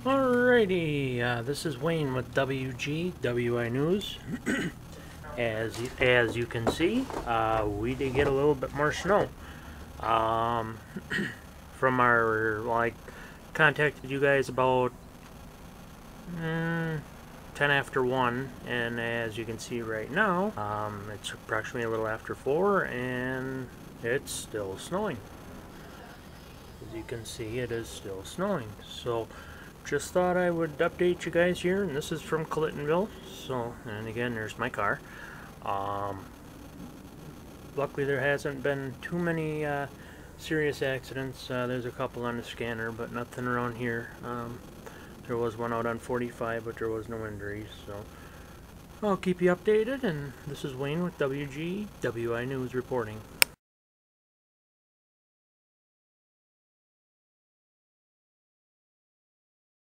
Alrighty, this is Wayne with WGWI News. As you can see, we did get a little bit more snow. From our, well, I contacted you guys about 10 after 1, and as you can see right now, it's approximately a little after 4, and it's still snowing. As you can see, it is still snowing. So just thought I would update you guys here, and this is from Clintonville. So, and again, there's my car. Luckily there hasn't been too many serious accidents. There's a couple on the scanner, but nothing around here. There was one out on 45, but there was no injuries. So I'll keep you updated, and this is Wayne with WGWI News reporting.